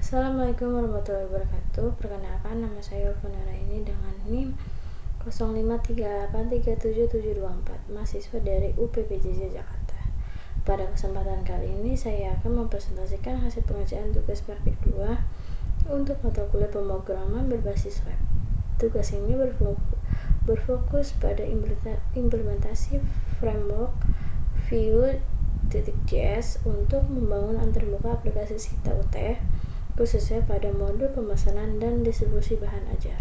Assalamualaikum warahmatullahi wabarakatuh. Perkenalkan, nama saya Ulfanara ini dengan NIM 0538377724, mahasiswa dari UPPJJ Jakarta. Pada kesempatan kali ini saya akan mempresentasikan hasil pengerjaan tugas praktik 2 untuk mata kuliah pemrograman berbasis web. Tugas ini berfokus pada implementasi framework Vue.js untuk membangun antarmuka aplikasi Sita UT, khususnya pada modul pemesanan dan distribusi bahan ajar.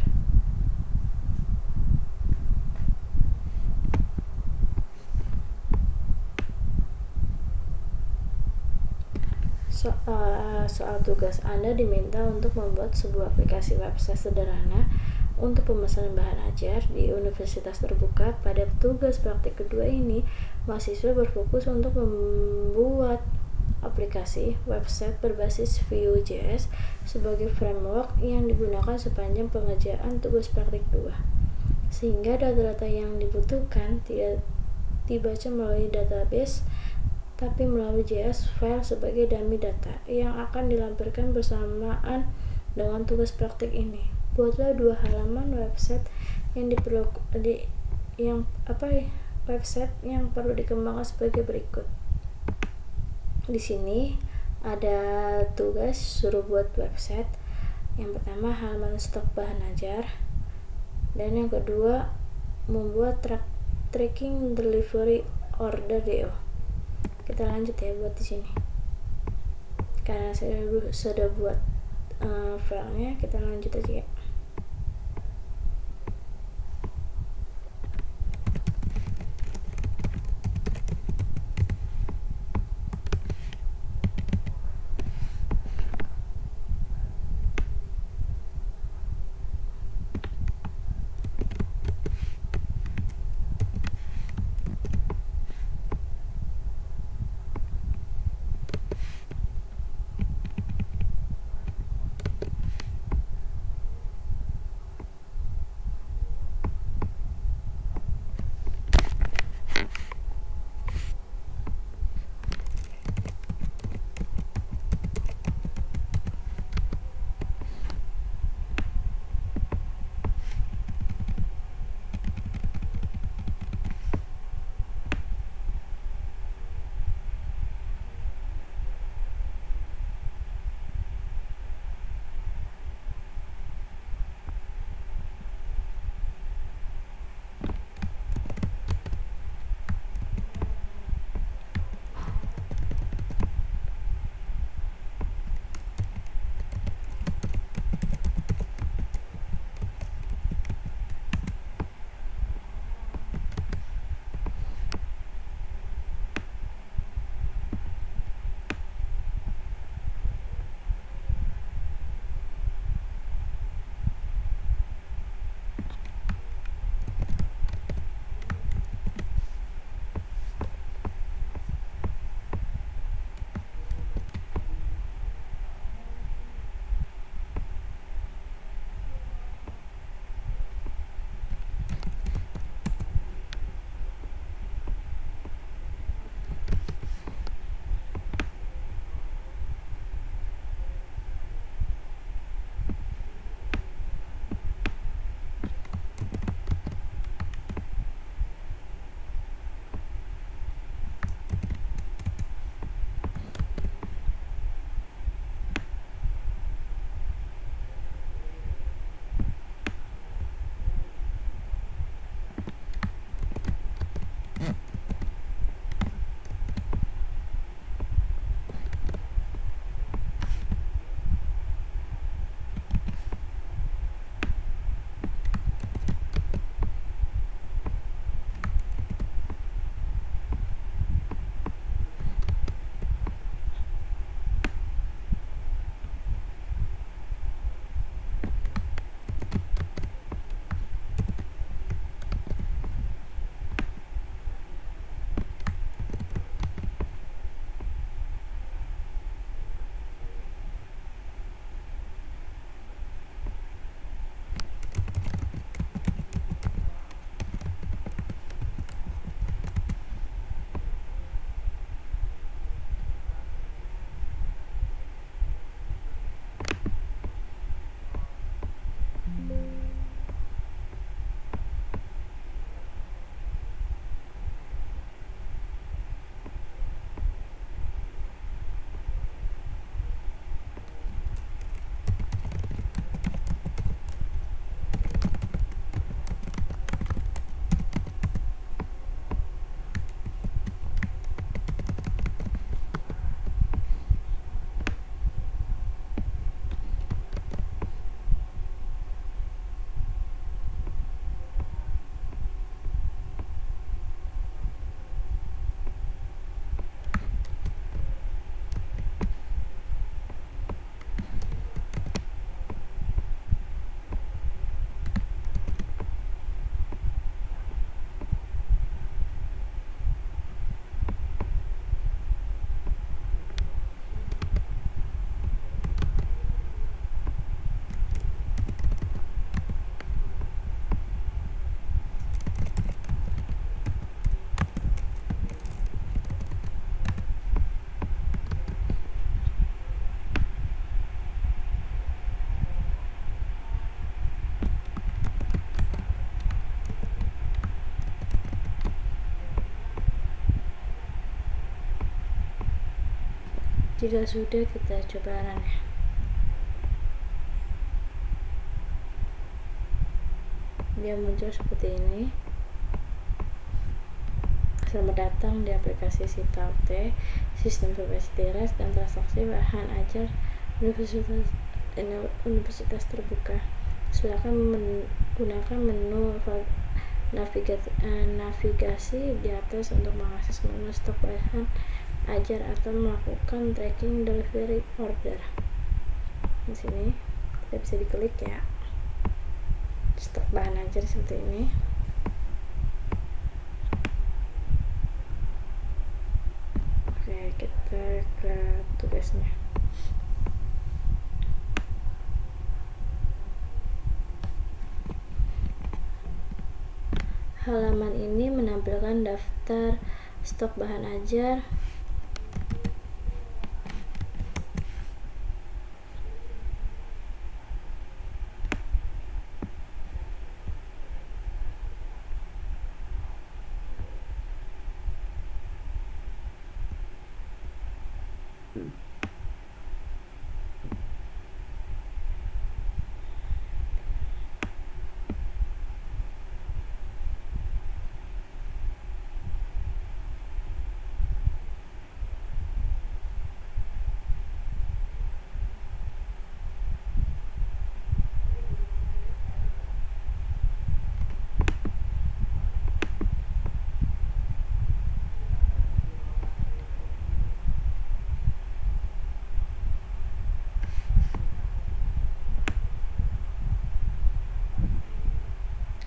Soal tugas, Anda diminta untuk membuat sebuah aplikasi website sederhana untuk pemesanan bahan ajar di universitas terbuka. Pada tugas praktik kedua ini, mahasiswa berfokus untuk membuat aplikasi website berbasis Vue.js sebagai framework yang digunakan sepanjang pengerjaan tugas praktik 2, sehingga data-data yang dibutuhkan tidak dibaca melalui database tapi melalui JS file sebagai dummy data yang akan dilampirkan bersamaan dengan tugas praktik ini. Buatlah 2 halaman website website yang perlu dikembangkan sebagai berikut. Di sini ada tugas suruh buat website. Yang pertama, halaman stok bahan ajar, dan yang kedua membuat tracking delivery order DO. Kita lanjut ya buat di sini. Karena saya sudah buat filenya, kita lanjut aja ya. Jika sudah, kita coba runnya. Dia muncul seperti ini. Selamat datang di aplikasi Sita UT, Sistem Informasi Teras dan Transaksi Bahan Ajar Universitas Terbuka. Silakan menggunakan menu navigasi di atas untuk mengakses menu stok bahan ajar atau melakukan tracking delivery order. Di sini kita bisa diklik ya, stok bahan ajar seperti ini. Oke, kita ke tugasnya. Halaman ini menampilkan daftar stok bahan ajar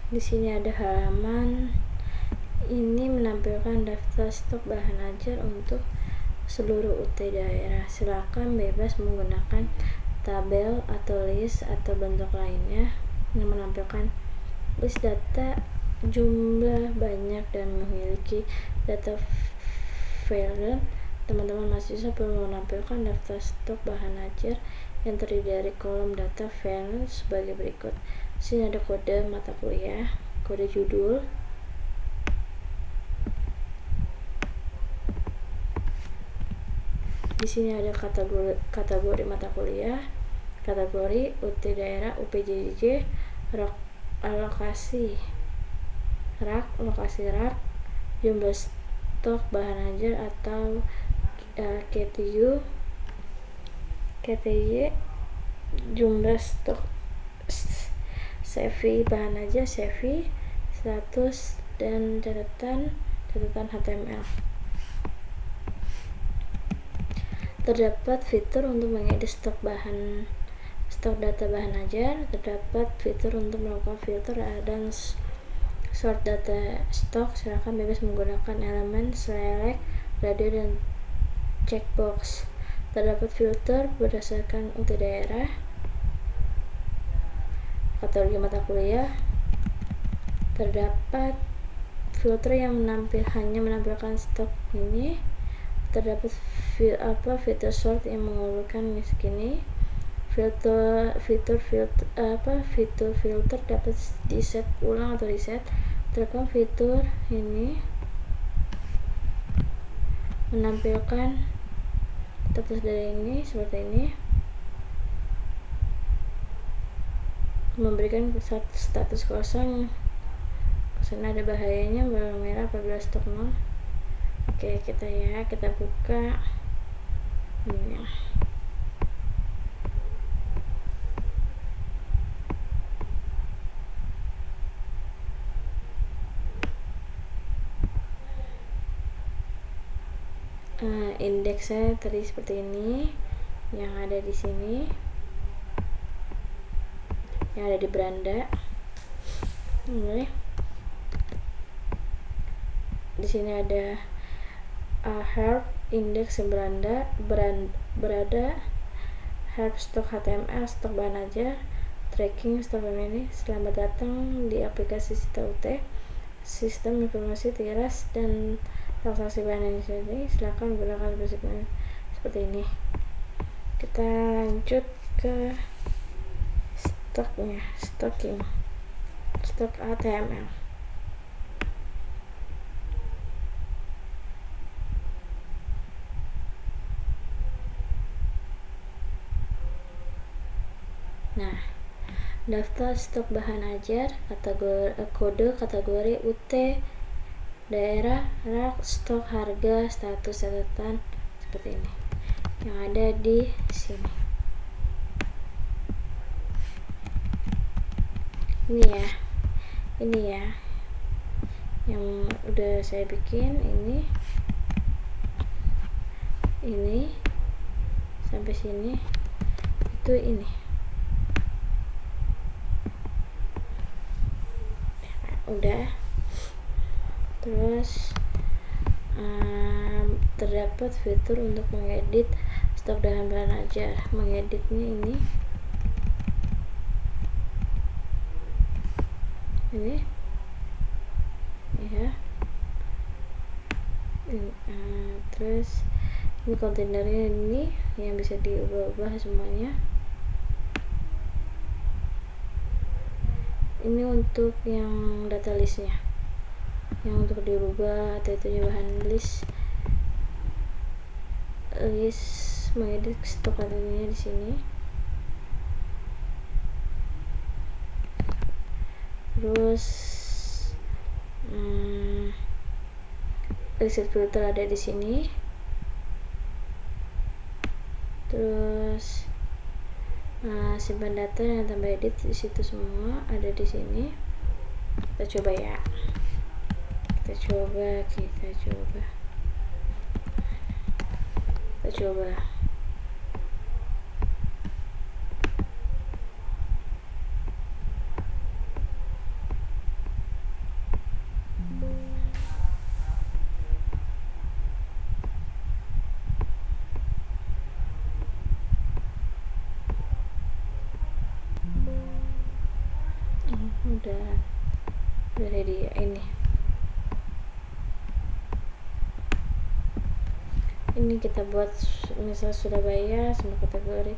Di sini ada halaman ini menampilkan daftar stok bahan ajar untuk seluruh UT daerah. Silakan bebas menggunakan tabel atau list atau bentuk lainnya yang menampilkan list data jumlah banyak dan memiliki data file. Teman-teman mahasiswa perlu menampilkan daftar stok bahan ajar yang terdiri dari kolom data file sebagai berikut. Sini ada kode mata kuliah, kode judul, di sini ada kategori mata kuliah, kategori UT daerah, UPJJ, lokasi rak, jumlah stok bahan ajar atau KTY, jumlah stok CV bahan ajar, CV, status, dan catatan HTML. Terdapat fitur untuk mengedit stok data bahan ajar. Terdapat fitur untuk melakukan filter dan sort data stok. Silakan bebas menggunakan elemen select, radio, dan checkbox. Terdapat filter berdasarkan UT daerah, kategori mata kuliah. Terdapat filter yang hanya menampilkan stok ini. Terdapat fitur sort yang mengumpulkan segini. Fitur filter dapat di set ulang atau reset. Terdapat fitur ini menampilkan status dari ini seperti ini, memberikan status kosong. Kesana ada bahayanya, warna merah apabila stok 0. Oke, kita buka ini. Indeksnya tadi seperti ini, yang ada di sini, yang ada di beranda. Ini di sini ada help indeks beranda, help stok HTML, stok bahan ajar, tracking stok ini. Selamat datang di aplikasi Sita UT, Sistem Informasi Teras dan Transaksi Bahan Ajar. Silakan gunakan seperti ini. Kita lanjut ke stoknya, stok HTML. Nah, daftar stok bahan ajar, kode kategori UT, daerah, rak, stok, harga, status catatan seperti ini yang ada di sini. Ini ya yang udah saya bikin. Ini sampai sini itu ini. Udah. Terus terdapat fitur untuk mengedit stok bahan ajar. Mengeditnya ini ya. Terus ini kontainernya ini yang bisa diubah-ubah semuanya. Ini untuk yang data listnya, yang untuk dirubah atau itu bahan list mengedit stok kategorinya di sini. Terus reset filter ada di sini. Terus simpan data yang tambah edit di situ semua ada di sini. Kita coba ya. Kita coba. Udah ready ya. Ini kita buat misal Surabaya semua kategori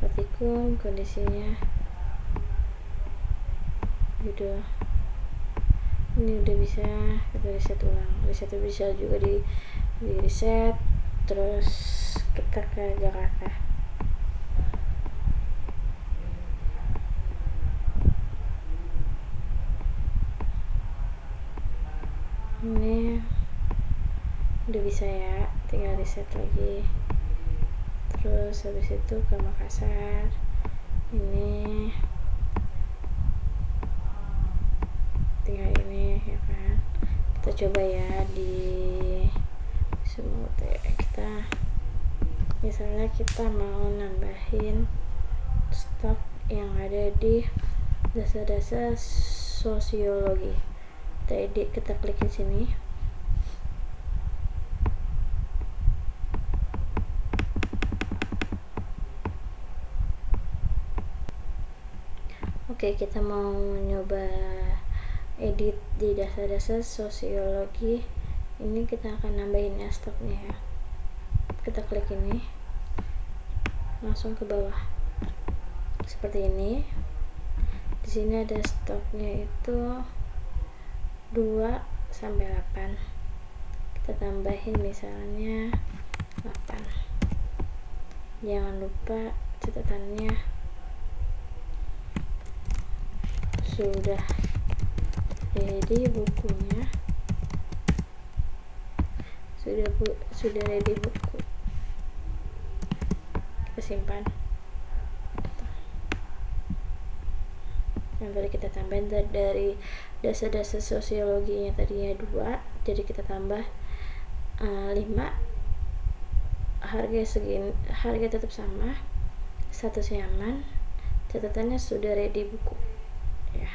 praktikum, kondisinya gitu. Ini udah bisa kita reset ulang. Reset bisa juga di reset. Terus kita ke Jakarta. Ini udah bisa ya, tinggal reset lagi. Terus habis itu ke Makassar. Ini tinggal ini ya kan. Kita coba ya di semua kita, misalnya kita mau nambahin stok yang ada di dasar-dasar sosiologi. Kita klik di sini. Oke, kita mau nyoba edit di dasar-dasar sosiologi. Ini kita akan nambahin ya stoknya ya. Kita klik ini, langsung ke bawah seperti ini. Di sini ada stoknya itu 2 sampai 8. Kita tambahin misalnya 8. Jangan lupa catatannya sudah ready bukunya. Sudah ready buku. Kita simpan. Yang tadi kita tambahin dari dasar-dasar sosiologinya tadinya 2, jadi kita tambah 5. Harga tetap sama, statusnya aman, catatannya sudah ready buku ya.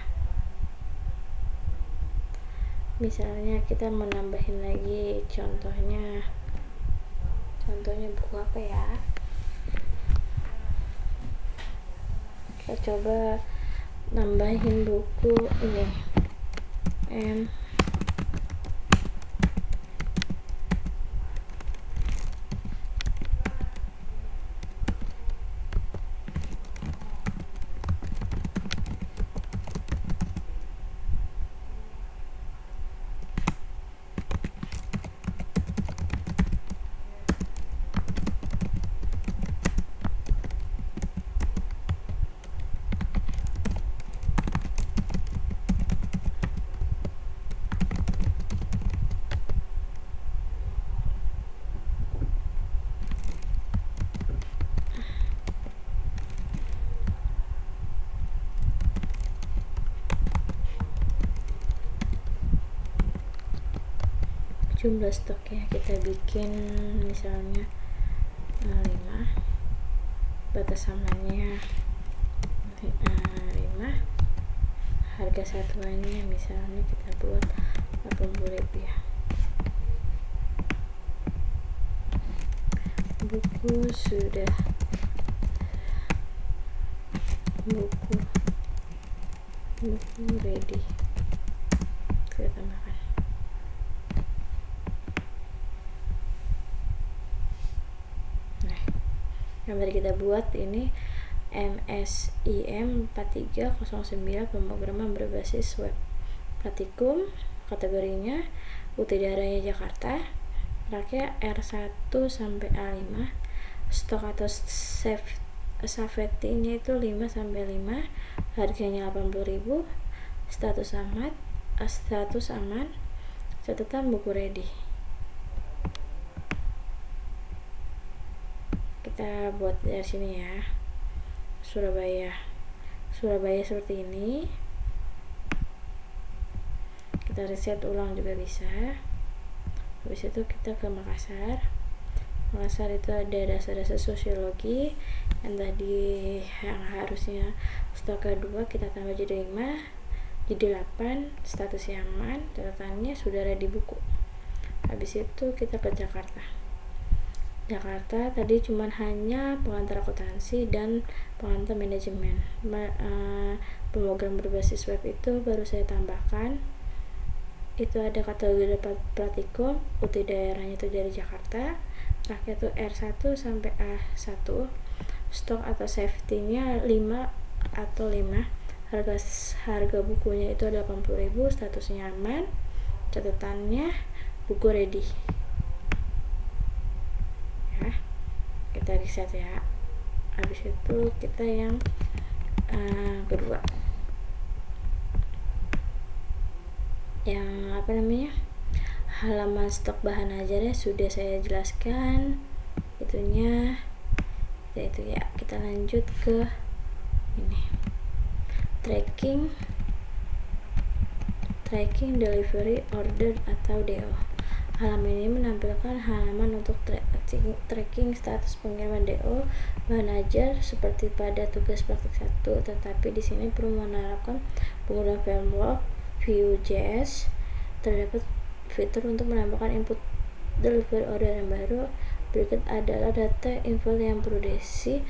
Misalnya kita mau nambahin lagi, contohnya buku apa ya, kita coba nambahin buku ini jumlah stoknya kita bikin misalnya 5, batas amannya 5, harga satuannya misalnya kita buat 80.000 ya. Buku sudah buku ready, kita tambahkan. Nah, yang tadi kita buat ini MSIM 4309 pemrograman berbasis web praktikum, kategorinya UT daerahnya Jakarta, raknya R1 sampai A5, stok atau safety-nya itu 5 sampai 5, harganya 80.000, status aman, catatan buku ready. Kita buat dari sini ya. Surabaya seperti ini. Kita reset ulang juga bisa. Habis itu kita ke Makassar itu ada dasar-dasar sosiologi yang tadi yang harusnya stok kedua kita tambah jadi 5, jadi 8, statusnya aman, catatannya sudah ready buku. Habis itu kita ke Jakarta tadi cuman hanya pengantar akuntansi dan pengantar manajemen. Pemrogram berbasis web itu baru saya tambahkan. Itu ada kategori praktikum, UT daerahnya itu dari Jakarta, raknya itu R1 sampai A1, stok atau safety-nya 5 atau 5, harga bukunya itu 80.000, statusnya aman, catatannya buku ready ya. Kita reset ya. Habis itu kita yang kedua, yang halaman stok bahan ajarnya sudah saya jelaskan itunya itu ya. Kita lanjut ke ini, tracking delivery order atau DO. Halaman ini menampilkan halaman untuk tracking status pengiriman DO bahan ajar seperti pada tugas praktik 1, tetapi di sini perlu menerapkan penggunaan framework Vue.js. Terdapat fitur untuk menambahkan input delivery order yang baru. Berikut adalah data info yang perlu diisi.